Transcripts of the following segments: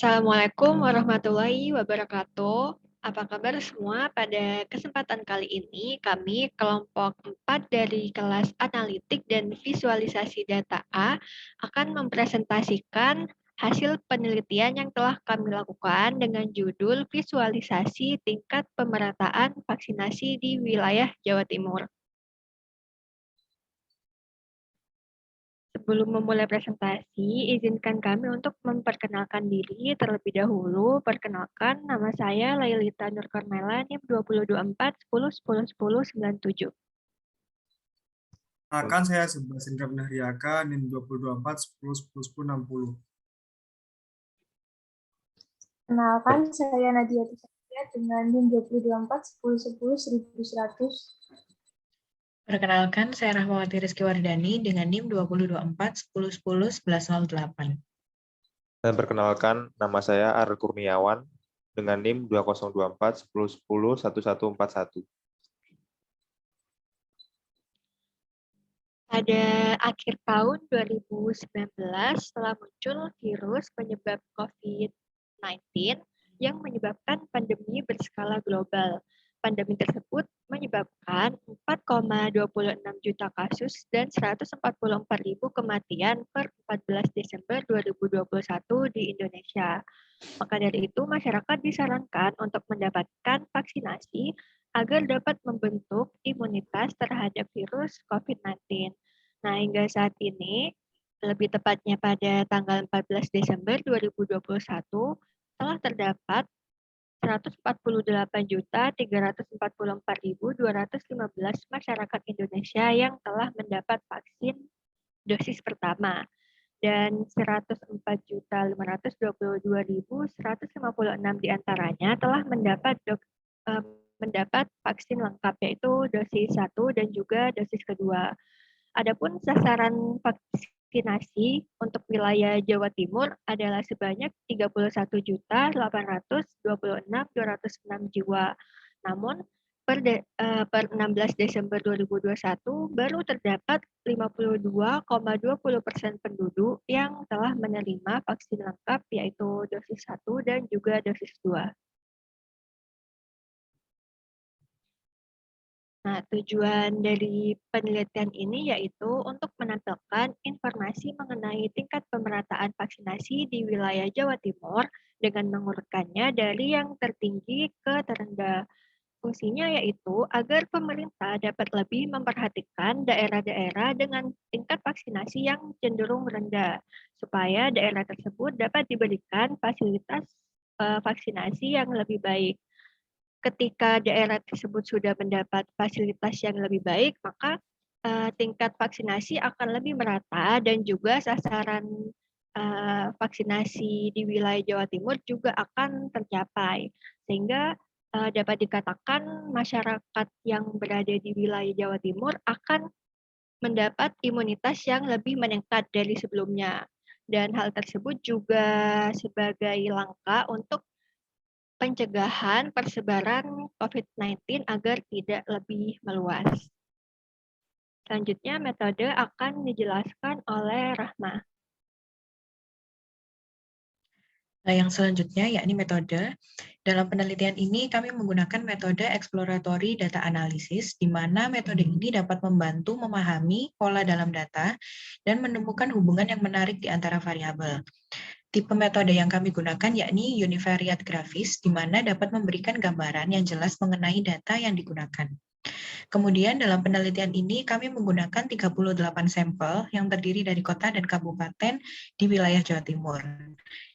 Assalamualaikum warahmatullahi wabarakatuh. Apa kabar semua? Pada kesempatan kali ini, kami kelompok 4 dari kelas analitik dan visualisasi data A akan mempresentasikan hasil penelitian yang telah kami lakukan dengan judul visualisasi tingkat pemerataan vaksinasi di wilayah Jawa Timur. Sebelum memulai presentasi, izinkan kami untuk memperkenalkan diri terlebih dahulu. Perkenalkan, nama saya Lailita Nur Kornela, NIM 2024 10 10 10 97. Akan saya Sebastian Kapnahriaka, NIM 2024 10 10 10 60. Kenalkan, saya Nadia Tisaktia dengan NIM 2024 10 10 1100. Perkenalkan, saya Rahmawati Rizky Wardani dengan NIM 2024 10 10 1108. Dan perkenalkan, nama saya Arel Kurniawan dengan NIM 2024 10 10 1141. Pada akhir tahun 2019, telah muncul virus penyebab COVID-19 yang menyebabkan pandemi berskala global. Pandemi tersebut menyebabkan 4,26 juta kasus dan 144.000 kematian per 14 Desember 2021 di Indonesia. Maka dari itu, masyarakat disarankan untuk mendapatkan vaksinasi agar dapat membentuk imunitas terhadap virus COVID-19. Nah, hingga saat ini, lebih tepatnya pada tanggal 14 Desember 2021, telah terdapat 148.344.215 masyarakat Indonesia yang telah mendapat vaksin dosis pertama dan 104.522.156 diantaranya telah mendapat vaksin lengkap, yaitu dosis 1 dan juga dosis kedua. Adapun sasaran vaksinasi untuk wilayah Jawa Timur adalah sebanyak 31.826.206 jiwa. Namun, per 16 Desember 2021 baru terdapat 52,20% penduduk yang telah menerima vaksin lengkap, yaitu dosis 1 dan juga dosis 2. Nah, tujuan dari penelitian ini yaitu untuk menampilkan informasi mengenai tingkat pemerataan vaksinasi di wilayah Jawa Timur dengan mengurutkannya dari yang tertinggi ke terendah. Fungsinya yaitu agar pemerintah dapat lebih memperhatikan daerah-daerah dengan tingkat vaksinasi yang cenderung rendah, supaya daerah tersebut dapat diberikan fasilitas vaksinasi yang lebih baik. Ketika daerah tersebut sudah mendapat fasilitas yang lebih baik, maka tingkat vaksinasi akan lebih merata dan juga sasaran vaksinasi di wilayah Jawa Timur juga akan tercapai. Sehingga dapat dikatakan masyarakat yang berada di wilayah Jawa Timur akan mendapat imunitas yang lebih meningkat dari sebelumnya. Dan hal tersebut juga sebagai langkah untuk pencegahan persebaran COVID-19 agar tidak lebih meluas. Selanjutnya, metode akan dijelaskan oleh Rahma. Yang selanjutnya yakni metode. Dalam penelitian ini kami menggunakan metode exploratory data analysis, di mana metode ini dapat membantu memahami pola dalam data dan menemukan hubungan yang menarik di antara variabel. Tipe metode yang kami gunakan yakni univariate grafis, di mana dapat memberikan gambaran yang jelas mengenai data yang digunakan. Kemudian dalam penelitian ini kami menggunakan 38 sampel yang terdiri dari kota dan kabupaten di wilayah Jawa Timur.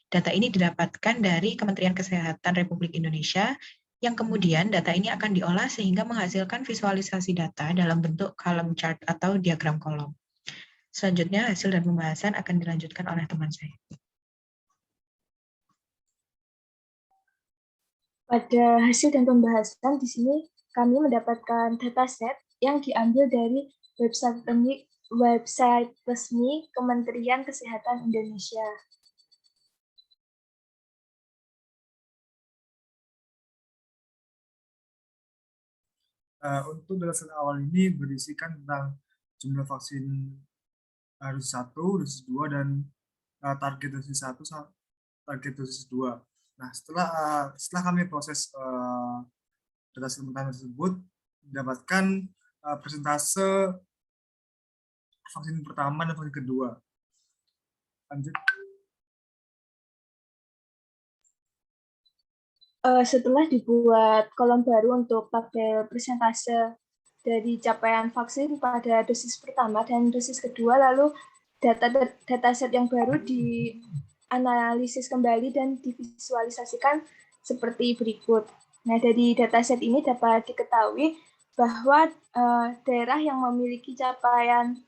Data ini didapatkan dari Kementerian Kesehatan Republik Indonesia, yang kemudian data ini akan diolah sehingga menghasilkan visualisasi data dalam bentuk column chart atau diagram kolom. Selanjutnya hasil dan pembahasan akan dilanjutkan oleh teman saya. Pada hasil dan pembahasan di sini kami mendapatkan dataset yang diambil dari website resmi Kementerian Kesehatan Indonesia. Untuk dataset awal ini berisikan tentang jumlah vaksin dosis 1, dosis 2, dan target dosis 1 target dosis 2. Nah, setelah kami proses data sementara tersebut, mendapatkan persentase vaksin pertama dan vaksin kedua. Lanjut. Setelah dibuat kolom baru untuk tabel persentase dari capaian vaksin pada dosis pertama dan dosis kedua, lalu dataset yang baru dianalisis kembali dan divisualisasikan seperti berikut. Nah, dari dataset ini dapat diketahui bahwa daerah yang memiliki capaian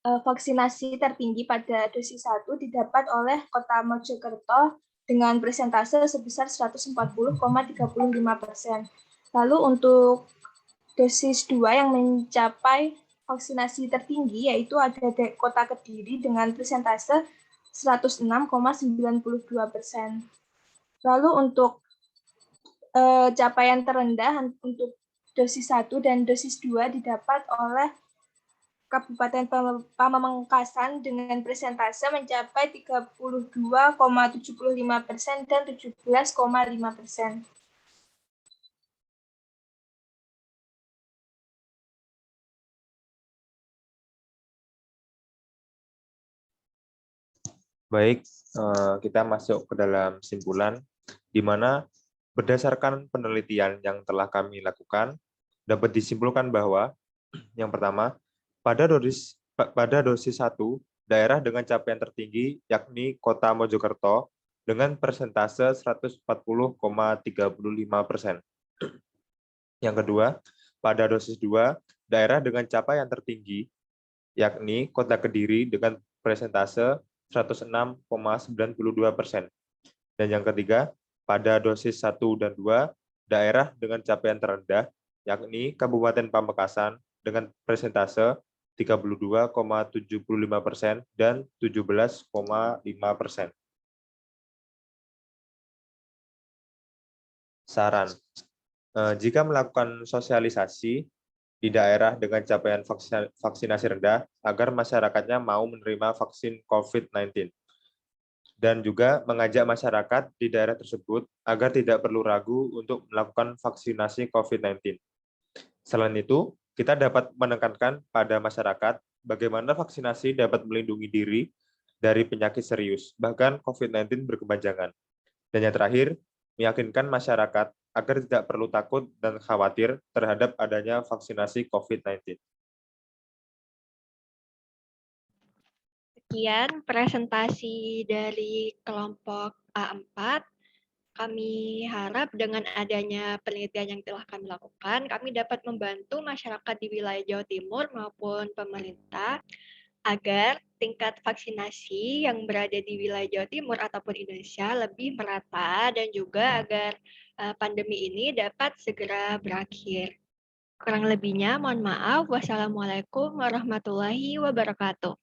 vaksinasi tertinggi pada dosis 1 didapat oleh Kota Mojokerto dengan persentase sebesar 140,35%. Lalu untuk dosis 2 yang mencapai vaksinasi tertinggi yaitu ada Kota Kediri dengan persentase 106,92%. Lalu untuk capaian terendah untuk dosis 1 dan dosis 2 didapat oleh Kabupaten Pamekasan dengan persentase mencapai 32,75% dan 17,5%. Baik, kita masuk ke dalam kesimpulan, di mana berdasarkan penelitian yang telah kami lakukan, dapat disimpulkan bahwa yang pertama, pada dosis 1, daerah dengan capaian tertinggi yakni Kota Mojokerto dengan persentase 140,35%. Yang kedua, pada dosis 2, daerah dengan capaian tertinggi yakni Kota Kediri dengan persentase 106,92%. Dan yang ketiga, pada dosis 1 dan 2, daerah dengan capaian terendah, yakni Kabupaten Pamekasan dengan persentase 32,75% dan 17,5%. Saran, jika melakukan sosialisasi di daerah dengan capaian vaksinasi rendah, agar masyarakatnya mau menerima vaksin COVID-19. Dan juga mengajak masyarakat di daerah tersebut agar tidak perlu ragu untuk melakukan vaksinasi COVID-19. Selain itu, kita dapat menekankan pada masyarakat bagaimana vaksinasi dapat melindungi diri dari penyakit serius, bahkan COVID-19 berkepanjangan. Dan yang terakhir, meyakinkan masyarakat agar tidak perlu takut dan khawatir terhadap adanya vaksinasi COVID-19. Sekian presentasi dari kelompok A4. Kami harap dengan adanya penelitian yang telah kami lakukan, kami dapat membantu masyarakat di wilayah Jawa Timur maupun pemerintah agar tingkat vaksinasi yang berada di wilayah Jawa Timur ataupun Indonesia lebih merata dan juga agar pandemi ini dapat segera berakhir. Kurang lebihnya, mohon maaf. Wassalamualaikum warahmatullahi wabarakatuh.